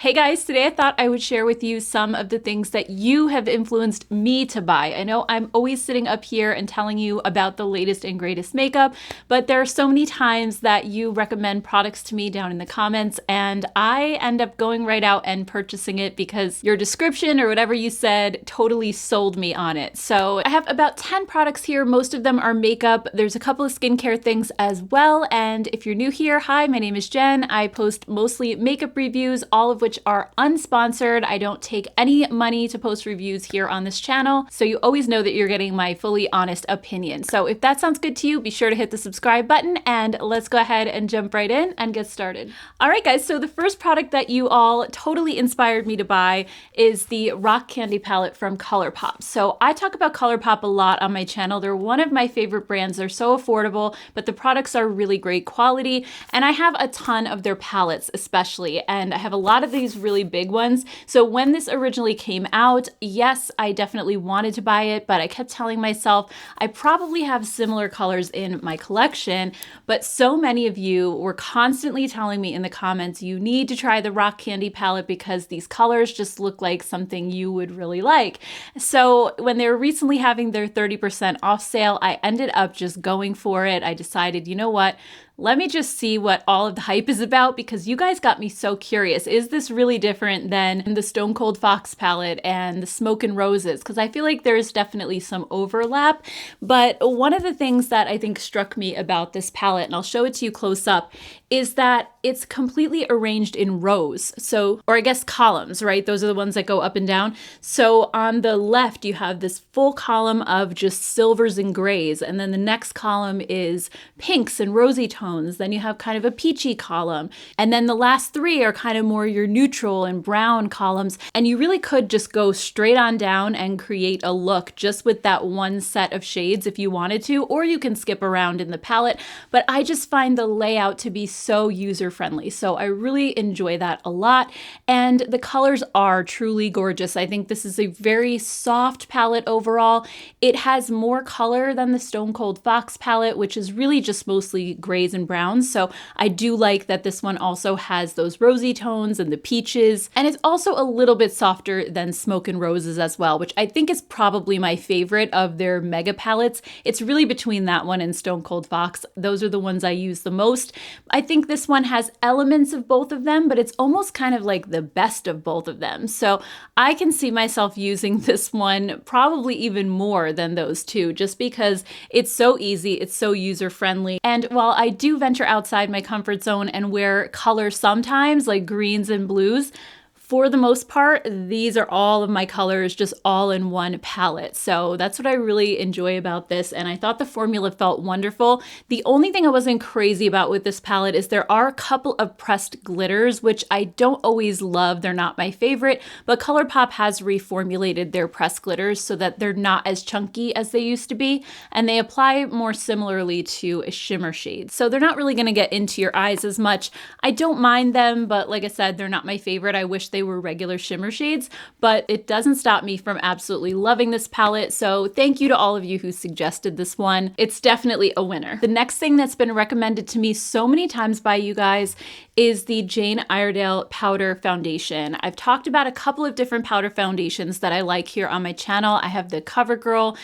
Hey guys, today I thought I would share with you some of the things that you have influenced me to buy. I know I'm always sitting up here and telling you about the latest and greatest makeup, but there are so many times that you recommend products to me down in the comments and I end up going right out and purchasing it because your description or whatever you said totally sold me on it. So I have about 10 products here. Most of them are makeup. There's a couple of skincare things as well. And if you're new here, hi, my name is Jen. I post mostly makeup reviews, all of which are unsponsored. I don't take any money to post reviews here on this channel, so you always know that you're getting my fully honest opinion. So if that sounds good to you, be sure to hit the subscribe button and let's go ahead and jump right in and get started. All right, guys, so the first product that you all totally inspired me to buy is the Rock Candy palette from ColourPop. So I talk about ColourPop a lot on my channel. They're one of my favorite brands. They're so affordable, but the products are really great quality, and I have a ton of their palettes especially, and I have a lot of these really big ones. So when this originally came out, yes, I definitely wanted to buy it, but I kept telling myself I probably have similar colors in my collection. But so many of you were constantly telling me in the comments, you need to try the Rock Candy palette because these colors just look like something you would really like. So when they were recently having their 30% off sale, I ended up just going for it. I decided, you know what? Let me just see what all of the hype is about because you guys got me so curious. Is this really different than the Stone Cold Fox palette and the Smoke and Roses? Because I feel like there's definitely some overlap. But one of the things that I think struck me about this palette, and I'll show it to you close up, is that it's completely arranged in rows. So, or I guess columns, right? Those are the ones that go up and down. So on the left, you have this full column of just silvers and grays. And then the next column is pinks and rosy tones. Then you have kind of a peachy column. And then the last three are kind of more your neutral and brown columns. And you really could just go straight on down and create a look just with that one set of shades if you wanted to, or you can skip around in the palette. But I just find the layout to be so user-friendly. So I really enjoy that a lot. And the colors are truly gorgeous. I think this is a very soft palette overall. It has more color than the Stone Cold Fox palette, which is really just mostly grays and browns. So I do like that this one also has those rosy tones and the peaches. And it's also a little bit softer than Smoke and Roses as well, which I think is probably my favorite of their mega palettes. It's really between that one and Stone Cold Fox. Those are the ones I use the most. I think this one has elements of both of them, but it's almost kind of like the best of both of them. So I can see myself using this one probably even more than those two, just because it's so easy, it's so user-friendly. And while I do venture outside my comfort zone and wear colors sometimes, like greens and blues, for the most part, these are all of my colors just all in one palette. So that's what I really enjoy about this. And I thought the formula felt wonderful. The only thing I wasn't crazy about with this palette is there are a couple of pressed glitters, which I don't always love. They're not my favorite, but ColourPop has reformulated their pressed glitters so that they're not as chunky as they used to be. And they apply more similarly to a shimmer shade. So they're not really gonna get into your eyes as much. I don't mind them, but like I said, they're not my favorite. I wish they were regular shimmer shades, but it doesn't stop me from absolutely loving this palette. So thank you to all of you who suggested this one. It's definitely a winner. The next thing that's been recommended to me so many times by you guys is the Jane Iredale powder foundation. I've talked about a couple of different powder foundations that I like here on my channel. I have the CoverGirl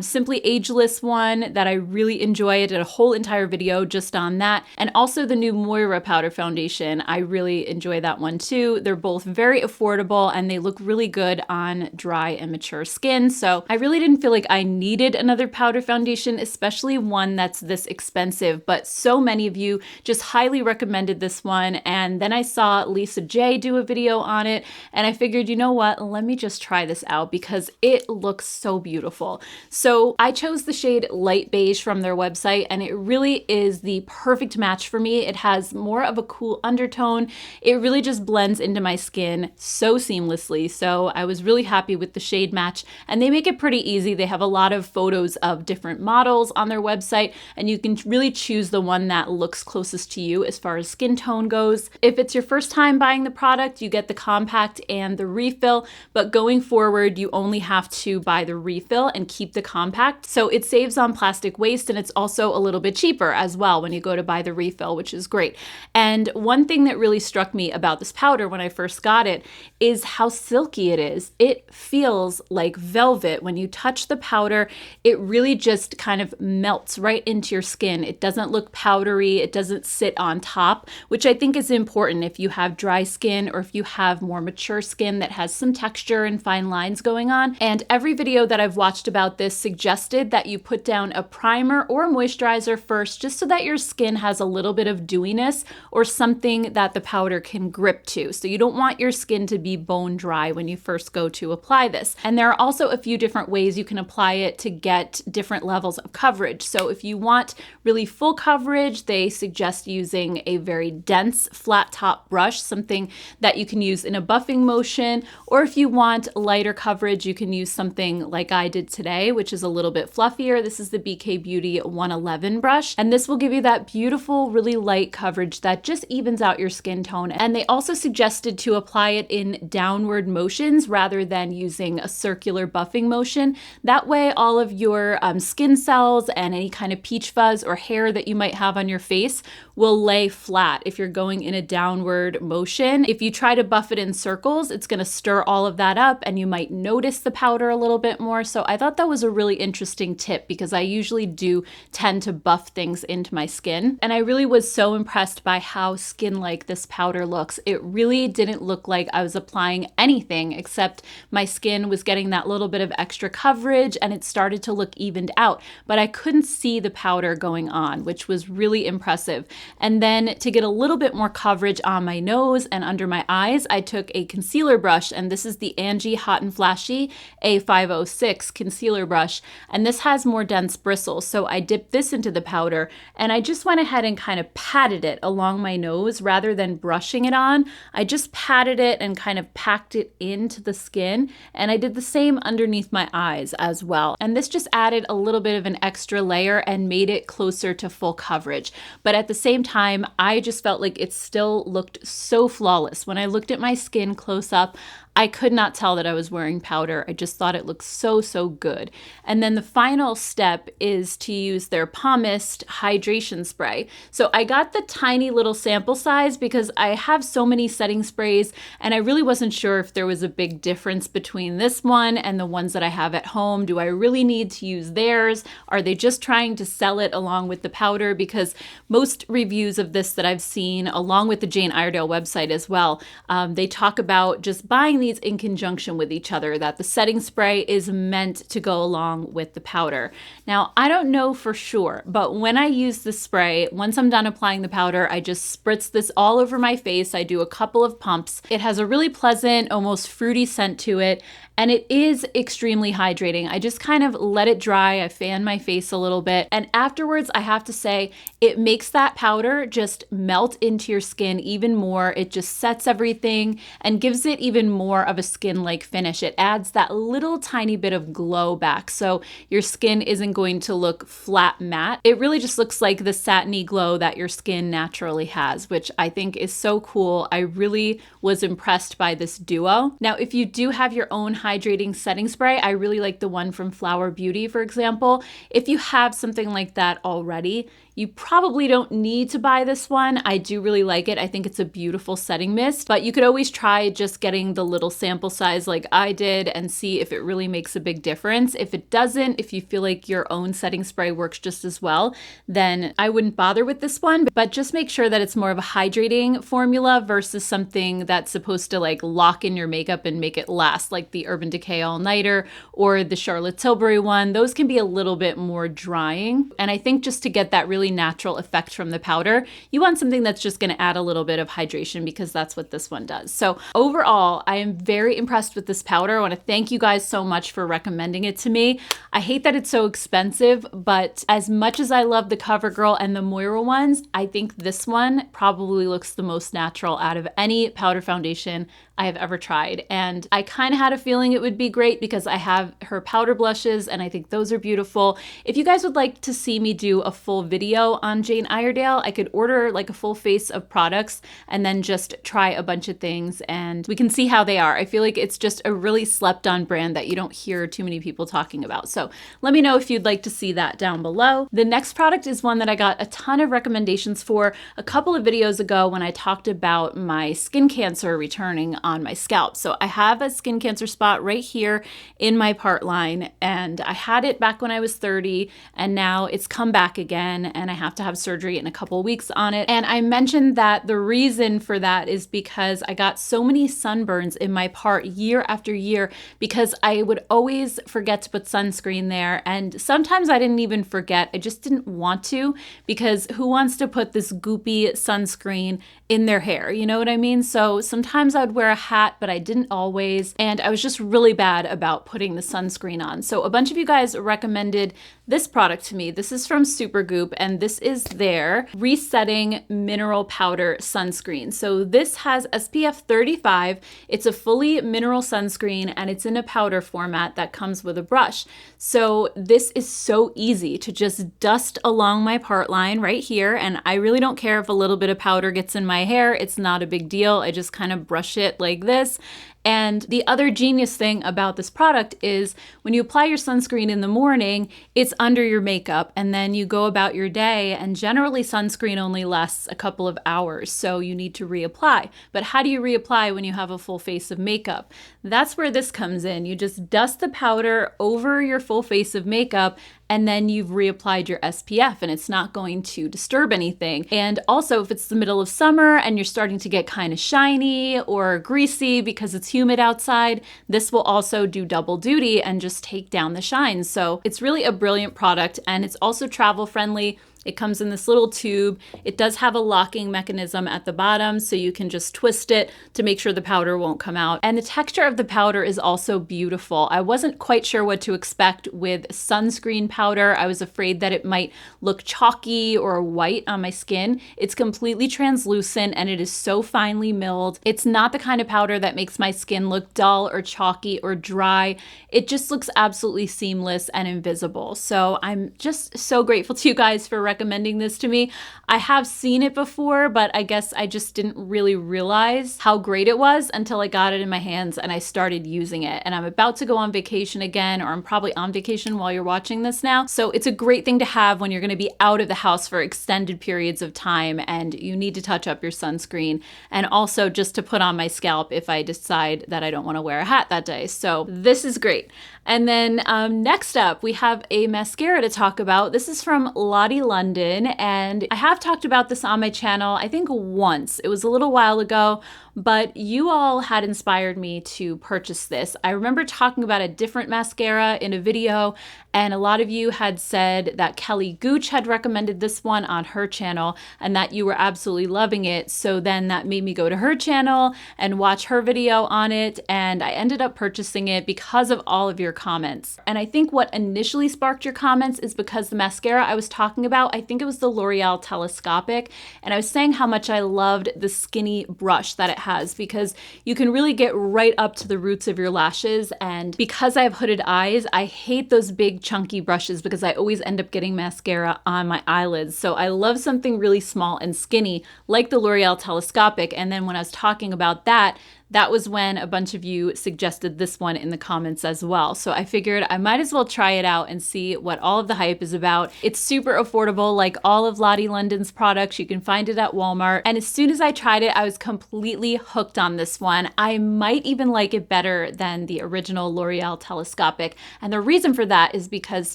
Simply Ageless one that I really enjoy. I did a whole entire video just on that. And also the new Moira powder foundation. I really enjoy that one too. They're both very affordable and they look really good on dry and mature skin. So I really didn't feel like I needed another powder foundation, especially one that's this expensive, but so many of you just highly recommended this one. And then I saw Lisa J do a video on it and I figured, you know what, let me just try this out because it looks so beautiful. So I chose the shade Light Beige from their website and it really is the perfect match for me. It has more of a cool undertone. It really just blends into my skin so seamlessly. So I was really happy with the shade match and they make it pretty easy. They have a lot of photos of different models on their website and you can really choose the one that looks closest to you as far as skin tone goes. If it's your first time buying the product, you get the compact and the refill, but going forward, you only have to buy the refill and keep the compact. So it saves on plastic waste and it's also a little bit cheaper as well when you go to buy the refill, which is great. And one thing that really struck me about this powder when I first got got it is how silky it is. It feels like velvet. When you touch the powder, it really just kind of melts right into your skin. It doesn't look powdery. It doesn't sit on top, which I think is important if you have dry skin or if you have more mature skin that has some texture and fine lines going on. And every video that I've watched about this suggested that you put down a primer or moisturizer first, just so that your skin has a little bit of dewiness or something that the powder can grip to. So you don't want your skin to be bone dry when you first go to apply this. And there are also a few different ways you can apply it to get different levels of coverage. So if you want really full coverage, they suggest using a very dense flat top brush, something that you can use in a buffing motion. Or if you want lighter coverage, you can use something like I did today, which is a little bit fluffier. This is the BK Beauty 111 brush, and this will give you that beautiful, really light coverage that just evens out your skin tone. And they also suggested to apply it in downward motions rather than using a circular buffing motion. That way, all of your skin cells and any kind of peach fuzz or hair that you might have on your face will lay flat if you're going in a downward motion. If you try to buff it in circles, it's going to stir all of that up and you might notice the powder a little bit more. So I thought that was a really interesting tip because I usually do tend to buff things into my skin. And I really was so impressed by how skin-like this powder looks. It really didn't look like I was applying anything except my skin was getting that little bit of extra coverage and it started to look evened out, but I couldn't see the powder going on, which was really impressive. And then to get a little bit more coverage on my nose and under my eyes, I took a concealer brush, and this is the Angie Hot and Flashy A506 concealer brush, and this has more dense bristles. So I dipped this into the powder and I just went ahead and kind of patted it along my nose rather than brushing it on. I just patted it and kind of packed it into the skin, and I did the same underneath my eyes as well. And this just added a little bit of an extra layer and made it closer to full coverage. But at the same time, I just felt like it still looked so flawless. When I looked at my skin close up, I could not tell that I was wearing powder. I just thought it looked so, so good. And then the final step is to use their Pomist hydration spray. So I got the tiny little sample size because I have so many setting sprays and I really wasn't sure if there was a big difference between this one and the ones that I have at home. Do I really need to use theirs? Are they just trying to sell it along with the powder? Because most reviews of this that I've seen, along with the Jane Iredale website as well, they talk about just buying these in conjunction with each other, that the setting spray is meant to go along with the powder. Now, I don't know for sure, but when I use the spray, once I'm done applying the powder, I just spritz this all over my face. I do a couple of pumps. It has a really pleasant, almost fruity scent to it, and it is extremely hydrating. I just kind of let it dry. I fan my face a little bit, and afterwards, I have to say, it makes that powder just melt into your skin even more. It just sets everything and gives it even more of a skin-like finish. It adds that little tiny bit of glow back, so your skin isn't going to look flat matte. It really just looks like the satiny glow that your skin naturally has, which I think is so cool. I really was impressed by this duo. Now, if you do have your own hydrating setting spray, I really like the one from Flower Beauty, for example. If you have something like that already, you probably don't need to buy this one. I do really like it. I think it's a beautiful setting mist, but you could always try just getting the little sample size like I did and see if it really makes a big difference. If it doesn't, if you feel like your own setting spray works just as well, then I wouldn't bother with this one, but just make sure that it's more of a hydrating formula versus something that's supposed to like lock in your makeup and make it last, like the Urban Decay All Nighter or the Charlotte Tilbury one. Those can be a little bit more drying. And I think just to get that really natural effect from the powder, you want something that's just going to add a little bit of hydration, because that's what this one does. So overall, I am very impressed with this powder. I want to thank you guys so much for recommending it to me. I hate that it's so expensive, but as much as I love the CoverGirl and the Moira ones, I think this one probably looks the most natural out of any powder foundation I have ever tried. And I kind of had a feeling it would be great because I have her powder blushes and I think those are beautiful. If you guys would like to see me do a full video video on Jane Iredale, I could order like a full face of products and then just try a bunch of things and we can see how they are. I feel like it's just a really slept on brand that you don't hear too many people talking about. So let me know if you'd like to see that down below. The next product is one that I got a ton of recommendations for a couple of videos ago when I talked about my skin cancer returning on my scalp. So I have a skin cancer spot right here in my part line, and I had it back when I was 30 and now it's come back again and I have to have surgery in a couple of weeks on it. And I mentioned that the reason for that is because I got so many sunburns in my part year after year because I would always forget to put sunscreen there, and sometimes I didn't even forget, I just didn't want to, because who wants to put this goopy sunscreen in their hair, you know what I mean? So sometimes I would wear a hat, but I didn't always, and I was just really bad about putting the sunscreen on. So a bunch of you guys recommended this product to me. This is from Supergoop, and this is their Resetting Mineral Powder Sunscreen. So this has SPF 35. It's a fully mineral sunscreen, and it's in a powder format that comes with a brush. So this is so easy to just dust along my part line right here, and I really don't care if a little bit of powder gets in my hair. It's not a big deal. I just kind of brush it like this. And the other genius thing about this product is when you apply your sunscreen in the morning, it's under your makeup and then you go about your day, and generally sunscreen only lasts a couple of hours, so you need to reapply. But how do you reapply when you have a full face of makeup? That's where this comes in. You just dust the powder over your full face of makeup and then you've reapplied your SPF and it's not going to disturb anything. And also if it's the middle of summer and you're starting to get kind of shiny or greasy because it's humid outside, this will also do double duty and just take down the shine. So it's really a brilliant product, and it's also travel friendly. It comes in this little tube. It does have a locking mechanism at the bottom, so you can just twist it to make sure the powder won't come out. And the texture of the powder is also beautiful. I wasn't quite sure what to expect with sunscreen powder. I was afraid that it might look chalky or white on my skin. It's completely translucent and it is so finely milled. It's not the kind of powder that makes my skin look dull or chalky or dry. It just looks absolutely seamless and invisible. So I'm just so grateful to you guys for recommending this to me. I have seen it before, but I guess I just didn't really realize how great it was until I got it in my hands and I started using it. And I'm about to go on vacation again, or I'm probably on vacation while you're watching this now. So it's a great thing to have when you're going to be out of the house for extended periods of time and you need to touch up your sunscreen, and also just to put on my scalp if I decide that I don't want to wear a hat that day. So this is great. And then next up, we have a mascara to talk about. This is from Lottie London, and I have talked about this on my channel, I think once. It was a little while ago, but you all had inspired me to purchase this. I remember talking about a different mascara in a video, and a lot of you had said that Kelly Gooch had recommended this one on her channel and that you were absolutely loving it. So then that made me go to her channel and watch her video on it, and I ended up purchasing it because of all of your comments. And I think what initially sparked your comments is because the mascara I was talking about, I think it was the L'Oreal Telescopic, and I was saying how much I loved the skinny brush that it has, because you can really get right up to the roots of your lashes. And because I have hooded eyes, I hate those big chunky brushes because I always end up getting mascara on my eyelids. So I love something really small and skinny like the L'Oreal Telescopic. And then when I was talking about that, that was when a bunch of you suggested this one in the comments as well. So I figured I might as well try it out and see what all of the hype is about. It's super affordable, like all of Lottie London's products. You can find it at Walmart. And as soon as I tried it, I was completely hooked on this one. I might even like it better than the original L'Oreal Telescopic. And the reason for that is because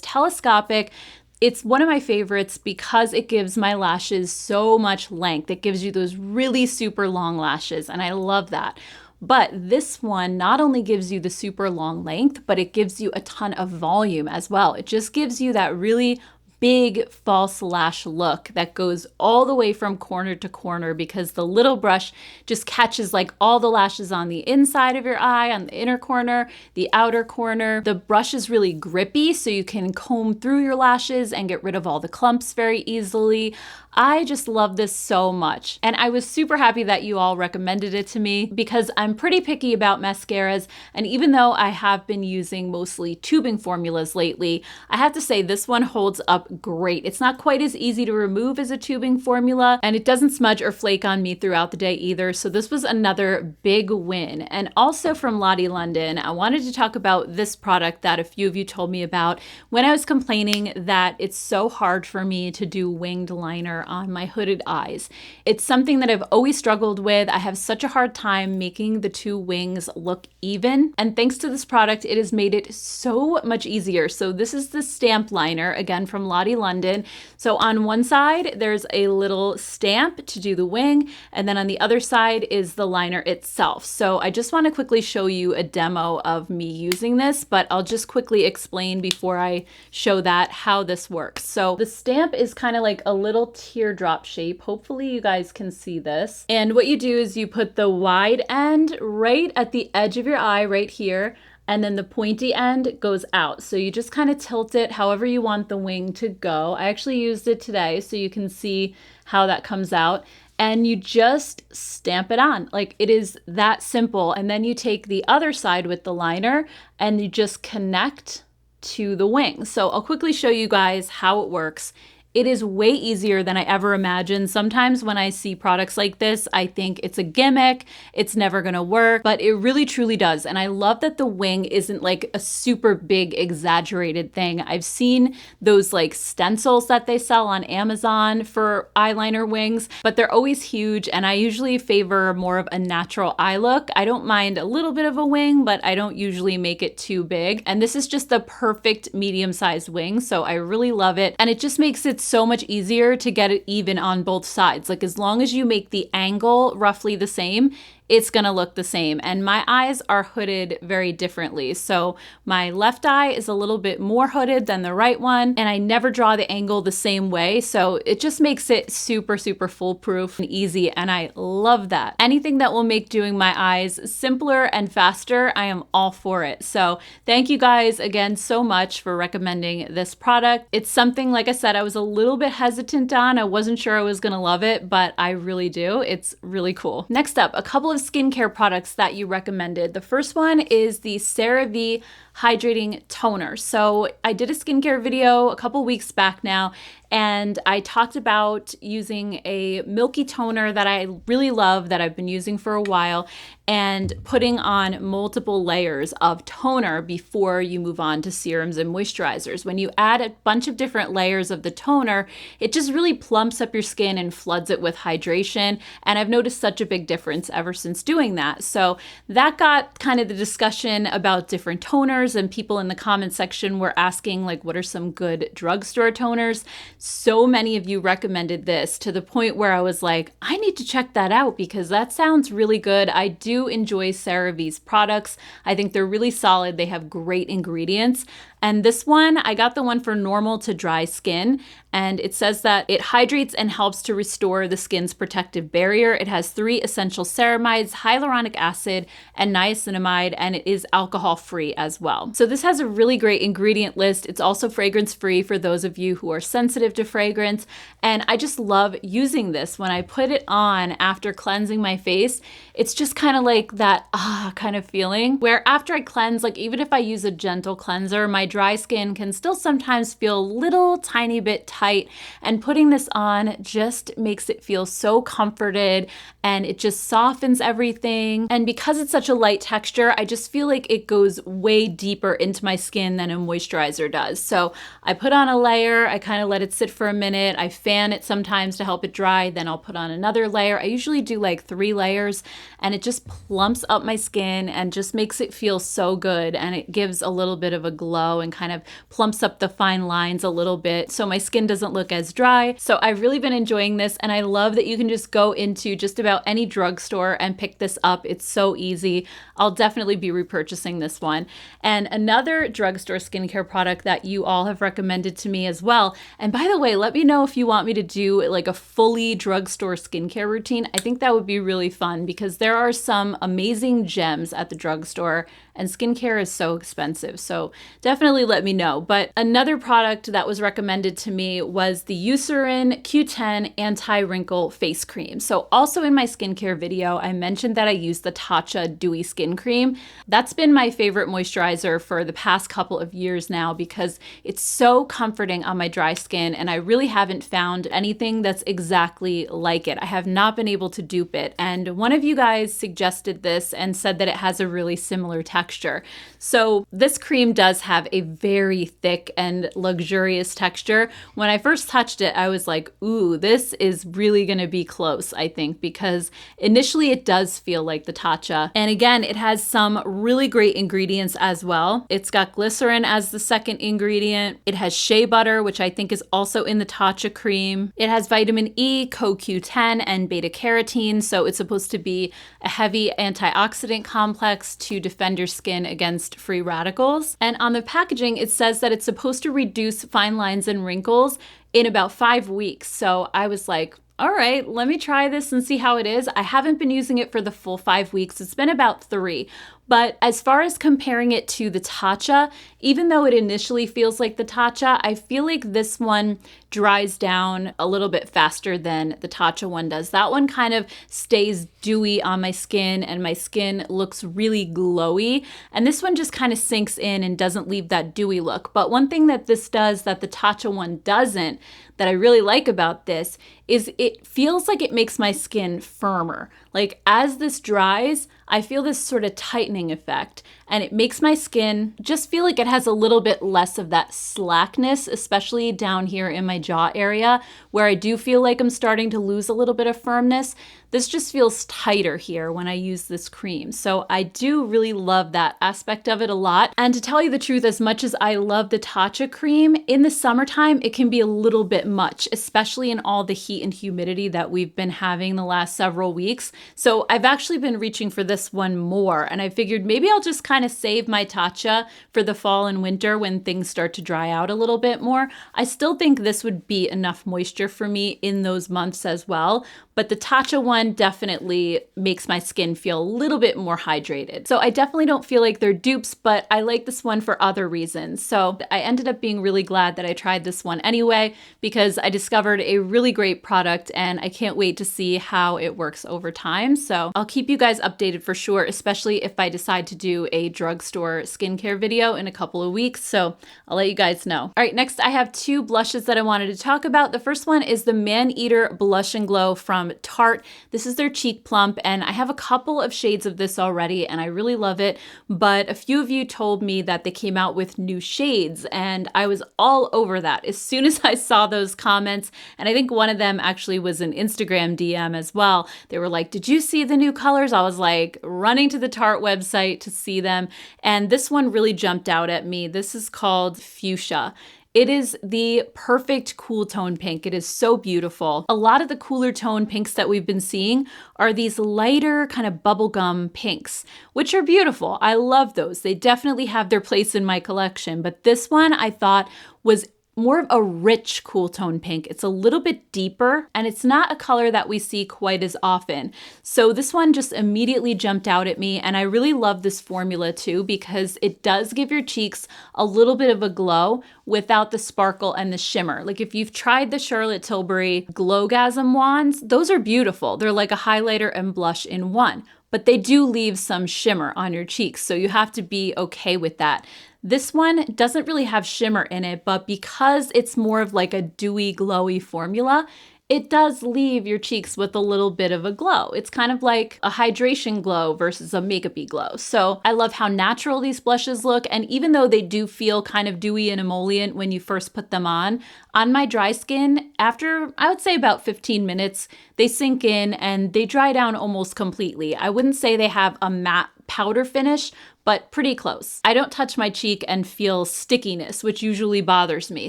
Telescopic, it's one of my favorites because it gives my lashes so much length. It gives you those really super long lashes, and I love that. But this one not only gives you the super long length, but it gives you a ton of volume as well. It just gives you that really big false lash look that goes all the way from corner to corner, because the little brush just catches like all the lashes on the inside of your eye, on the inner corner, the outer corner. The brush is really grippy, so you can comb through your lashes and get rid of all the clumps very easily. I just love this so much. And I was super happy that you all recommended it to me because I'm pretty picky about mascaras. And even though I have been using mostly tubing formulas lately, I have to say this one holds up great. It's not quite as easy to remove as a tubing formula, and it doesn't smudge or flake on me throughout the day either. So this was another big win. And also from Lottie London, I wanted to talk about this product that a few of you told me about when I was complaining that it's so hard for me to do winged liner on my hooded eyes. It's something that I've always struggled with. I have such a hard time making the two wings look even. And thanks to this product, it has made it so much easier. So this is the stamp liner, again from Lottie London. So on one side, there's a little stamp to do the wing, and then on the other side is the liner itself. So I just want to quickly show you a demo of me using this, but I'll just quickly explain before I show that how this works. So the stamp is kind of like a little teardrop shape. Hopefully you guys can see this. And what you do is you put the wide end right at the edge of your eye right here, and then the pointy end goes out. So you just kind of tilt it however you want the wing to go. I actually used it today so you can see how that comes out. And you just stamp it on. Like, it is that simple. And then you take the other side with the liner and you just connect to the wing. So I'll quickly show you guys how it works. It is way easier than I ever imagined. Sometimes when I see products like this, I think it's a gimmick, it's never gonna work, but it really truly does. And I love that the wing isn't like a super big exaggerated thing. I've seen those like stencils that they sell on Amazon for eyeliner wings, but they're always huge, and I usually favor more of a natural eye look. I don't mind a little bit of a wing, but I don't usually make it too big. And this is just the perfect medium-sized wing, so I really love it. And it just makes it so much easier to get it even on both sides. Like, as long as you make the angle roughly the same, it's gonna look the same. And my eyes are hooded very differently. So my left eye is a little bit more hooded than the right one, and I never draw the angle the same way. So it just makes it super, super foolproof and easy, and I love that. Anything that will make doing my eyes simpler and faster, I am all for it. So thank you guys again so much for recommending this product. It's something, like I said, I was a little bit hesitant on. I wasn't sure I was gonna love it, but I really do. It's really cool. Next up, a couple of skincare products that you recommended. The first one is the CeraVe Hydrating Toner. So I did a skincare video a couple weeks back now, and I talked about using a milky toner that I really love, that I've been using for a while, and putting on multiple layers of toner before you move on to serums and moisturizers. When you add a bunch of different layers of the toner, it just really plumps up your skin and floods it with hydration. And I've noticed such a big difference ever since doing that. So that got kind of the discussion about different toners, and people in the comment section were asking, like, what are some good drugstore toners? So many of you recommended this, to the point where I was like, I need to check that out because that sounds really good. I do enjoy CeraVe's products. I think they're really solid. They have great ingredients. And this one, I got the one for normal to dry skin, and it says that it hydrates and helps to restore the skin's protective barrier. It has 3 essential ceramides, hyaluronic acid, and niacinamide, and it is alcohol-free as well. So this has a really great ingredient list. It's also fragrance-free for those of you who are sensitive to fragrance, and I just love using this. When I put it on after cleansing my face, it's just kind of like that kind of feeling, where after I cleanse, like even if I use a gentle cleanser, my dry skin can still sometimes feel a little tiny bit tight, and putting this on just makes it feel so comforted, and it just softens everything. And because it's such a light texture, I just feel like it goes way deeper into my skin than a moisturizer does. So I put on a layer, I kind of let it sit for a minute, I fan it sometimes to help it dry, then I'll put on another layer. I usually do like 3 layers, and it just plumps up my skin and just makes it feel so good, and it gives a little bit of a glow and kind of plumps up the fine lines a little bit so my skin doesn't look as dry. So I've really been enjoying this, and I love that you can just go into just about any drugstore and pick this up. It's so easy. I'll definitely be repurchasing this one. And another drugstore skincare product that you all have recommended to me as well. And by the way, let me know if you want me to do like a fully drugstore skincare routine. I think that would be really fun because there are some amazing gems at the drugstore, and skincare is so expensive. So definitely let me know. But another product that was recommended to me was the Eucerin Q10 Anti-Wrinkle Face Cream. So also in my skincare video, I mentioned that I use the Tatcha Dewy Skin Cream. That's been my favorite moisturizer for the past couple of years now because it's so comforting on my dry skin, and I really haven't found anything that's exactly like it. I have not been able to dupe it, and one of you guys suggested this and said that it has a really similar texture. So this cream does have a very thick and luxurious texture. When I first touched it, I was like, ooh, this is really gonna be close, I think, because initially it does feel like the Tatcha. And again, it has some really great ingredients as well. It's got glycerin as the second ingredient. It has shea butter, which I think is also in the Tatcha cream. It has vitamin E, CoQ10, and beta carotene. So it's supposed to be a heavy antioxidant complex to defend your skin against free radicals. And on the packaging, it says that it's supposed to reduce fine lines and wrinkles in about 5 weeks. So I was like, all right, let me try this and see how it is. I haven't been using it for the full 5 weeks. It's been about 3. But as far as comparing it to the Tatcha, even though it initially feels like the Tatcha, I feel like this one dries down a little bit faster than the Tatcha one does. That one kind of stays dewy on my skin, and my skin looks really glowy. And this one just kind of sinks in and doesn't leave that dewy look. But one thing that this does that the Tatcha one doesn't, that I really like about this, is it feels like it makes my skin firmer. Like as this dries, I feel this sort of tightening effect, and it makes my skin just feel like it has a little bit less of that slackness, especially down here in my jaw area where I do feel like I'm starting to lose a little bit of firmness. This just feels tighter here when I use this cream. So I do really love that aspect of it a lot. And to tell you the truth, as much as I love the Tatcha cream, in the summertime, it can be a little bit much, especially in all the heat and humidity that we've been having the last several weeks. So I've actually been reaching for this one more, and I figured maybe I'll just kind of save my Tatcha for the fall and winter when things start to dry out a little bit more. I still think this would be enough moisture for me in those months as well, but the Tatcha one definitely makes my skin feel a little bit more hydrated. So I definitely don't feel like they're dupes, but I like this one for other reasons. So I ended up being really glad that I tried this one anyway, because I discovered a really great product and I can't wait to see how it works over time. So I'll keep you guys updated for sure, especially if I decide to do a drugstore skincare video in a couple of weeks. So I'll let you guys know. All right, next I have 2 blushes that I wanted to talk about. The first one is the Man Eater Blush and Glow from Tarte. This is their Cheek Plump, and I have a couple of shades of this already and I really love it, but a few of you told me that they came out with new shades and I was all over that as soon as I saw those comments. And I think one of them actually was an Instagram DM as well. They were like, did you see the new colors? I was like running to the Tarte website to see them, and this one really jumped out at me. This is called Fuchsia. It is the perfect cool tone pink. It is so beautiful. A lot of the cooler tone pinks that we've been seeing are these lighter kind of bubblegum pinks, which are beautiful. I love those. They definitely have their place in my collection, but this one I thought was more of a rich cool tone pink. It's a little bit deeper and it's not a color that we see quite as often. So this one just immediately jumped out at me, and I really love this formula too because it does give your cheeks a little bit of a glow without the sparkle and the shimmer. Like if you've tried the Charlotte Tilbury Glowgasm wands, those are beautiful. They're like a highlighter and blush in one, but they do leave some shimmer on your cheeks, so you have to be okay with that. This one doesn't really have shimmer in it, but because it's more of like a dewy, glowy formula, it does leave your cheeks with a little bit of a glow. It's kind of like a hydration glow versus a makeup-y glow. So I love how natural these blushes look, and even though they do feel kind of dewy and emollient when you first put them on my dry skin, after I would say about 15 minutes, they sink in and they dry down almost completely. I wouldn't say they have a matte powder finish, but pretty close. I don't touch my cheek and feel stickiness, which usually bothers me.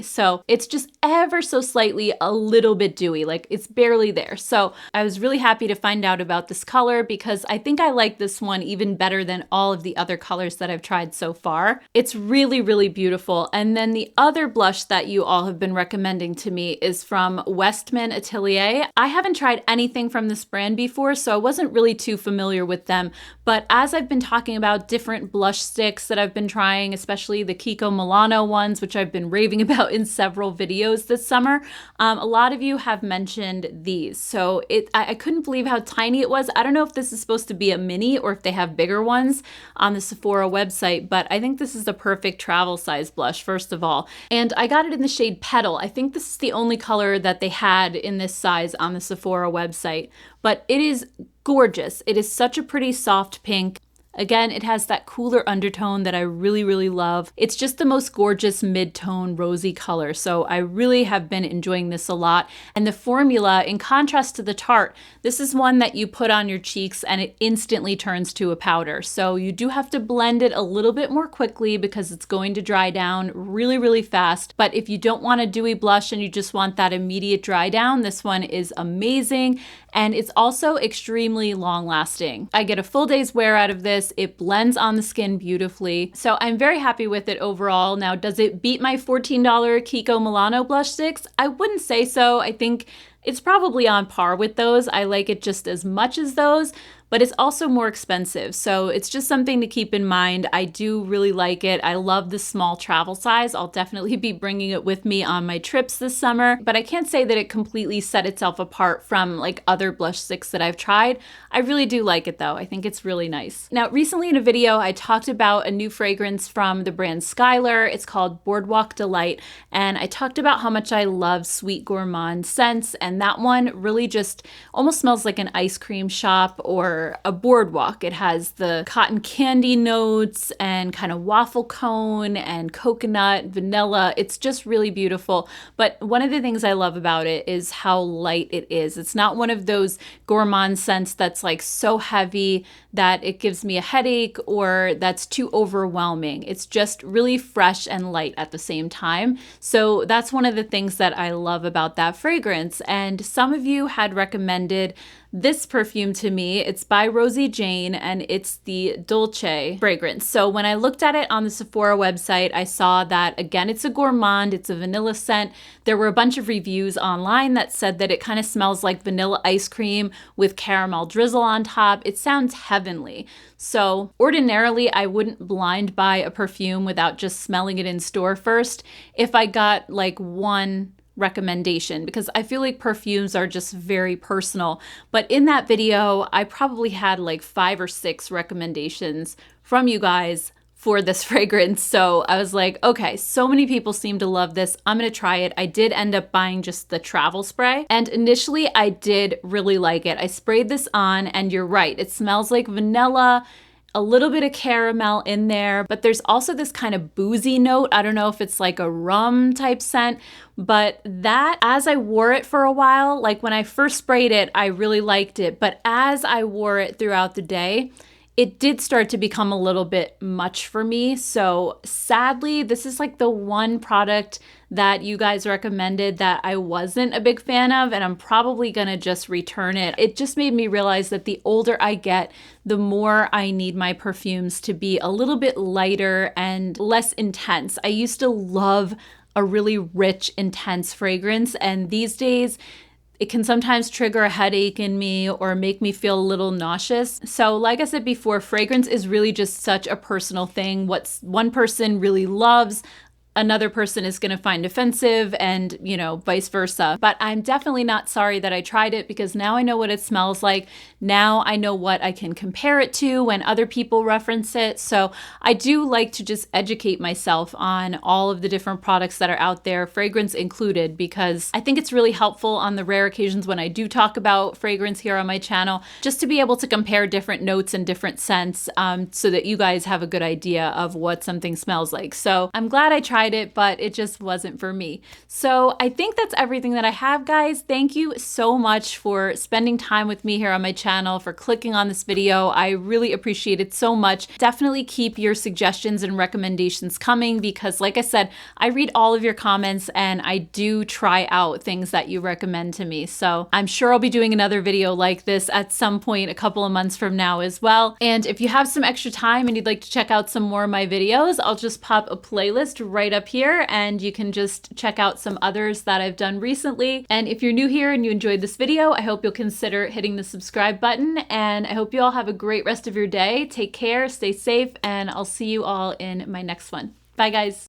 So it's just ever so slightly a little bit dewy, like it's barely there. So I was really happy to find out about this color because I think I like this one even better than all of the other colors that I've tried so far. It's really, really beautiful. And then the other blush that you all have been recommending to me is from Westman Atelier. I haven't tried anything from this brand before, so I wasn't really too familiar with them. But as I've been talking about different different blush sticks that I've been trying, especially the Kiko Milano ones, which I've been raving about in several videos this summer. A lot of you have mentioned these. So I couldn't believe how tiny it was. I don't know if this is supposed to be a mini or if they have bigger ones on the Sephora website, but I think this is the perfect travel size blush, first of all. And I got it in the shade Petal. I think this is the only color that they had in this size on the Sephora website, but it is gorgeous. It is such a pretty soft pink. Again, it has that cooler undertone that I really, really love. It's just the most gorgeous mid-tone rosy color, so I really have been enjoying this a lot. And the formula, in contrast to the Tarte, this is one that you put on your cheeks and it instantly turns to a powder. So you do have to blend it a little bit more quickly because it's going to dry down really, really fast. But if you don't want a dewy blush and you just want that immediate dry down, this one is amazing. And it's also extremely long lasting. I get a full day's wear out of this. It blends on the skin beautifully. So I'm very happy with it overall. Now, does it beat my $14 Kiko Milano blush sticks? I wouldn't say so. I think it's probably on par with those. I like it just as much as those, but it's also more expensive. So it's just something to keep in mind. I do really like it. I love the small travel size. I'll definitely be bringing it with me on my trips this summer, but I can't say that it completely set itself apart from like other blush sticks that I've tried. I really do like it though. I think it's really nice. Now, recently in a video, I talked about a new fragrance from the brand Skylar. It's called Boardwalk Delight. And I talked about how much I love sweet gourmand scents. And that one really just almost smells like an ice cream shop or a boardwalk. It has the cotton candy notes and kind of waffle cone and coconut, vanilla. It's just really beautiful. But one of the things I love about it is how light it is. It's not one of those gourmand scents that's like so heavy that it gives me a headache or that's too overwhelming. It's just really fresh and light at the same time. So that's one of the things that I love about that fragrance. And some of you had recommended this perfume to me. It's by Rosie Jane and it's the Dolce fragrance. So when I looked at it on the Sephora website, I saw that, again, it's a gourmand, it's a vanilla scent. There were a bunch of reviews online that said that it kind of smells like vanilla ice cream with caramel drizzle on top. It sounds heavenly. So ordinarily, I wouldn't blind buy a perfume without just smelling it in store first if I got like one recommendation, because I feel like perfumes are just very personal. But in that video, I probably had like 5 or 6 recommendations from you guys for this fragrance. So I was like, okay, so many people seem to love this. I'm gonna try it. I did end up buying just the travel spray. And initially I did really like it. I sprayed this on and you're right, it smells like vanilla, a little bit of caramel in there, but there's also this kind of boozy note. I don't know if it's like a rum type scent, but that, as I wore it for a while, like when I first sprayed it, I really liked it. But as I wore it throughout the day, it did start to become a little bit much for me. So sadly, this is like the one product that you guys recommended that I wasn't a big fan of, and I'm probably gonna just return it. It just made me realize that the older I get, the more I need my perfumes to be a little bit lighter and less intense. I used to love a really rich, intense fragrance, and these days, it can sometimes trigger a headache in me or make me feel a little nauseous. So like I said before, fragrance is really just such a personal thing. What one person really loves, another person is going to find offensive, and, you know, vice versa. But I'm definitely not sorry that I tried it, because now I know what it smells like. Now I know what I can compare it to when other people reference it. So I do like to just educate myself on all of the different products that are out there, fragrance included, because I think it's really helpful on the rare occasions when I do talk about fragrance here on my channel, just to be able to compare different notes and different scents, so that you guys have a good idea of what something smells like. So I'm glad I tried it, but it just wasn't for me. So I think that's everything that I have, guys. Thank you so much for spending time with me here on my channel, for clicking on this video. I really appreciate it so much. Definitely keep your suggestions and recommendations coming, because like I said, I read all of your comments and I do try out things that you recommend to me. So I'm sure I'll be doing another video like this at some point a couple of months from now as well. And if you have some extra time and you'd like to check out some more of my videos, I'll just pop a playlist right up here, and you can just check out some others that I've done recently. And if you're new here and you enjoyed this video, I hope you'll consider hitting the subscribe button, and I hope you all have a great rest of your day. Take care, stay safe, and I'll see you all in my next one. Bye, guys.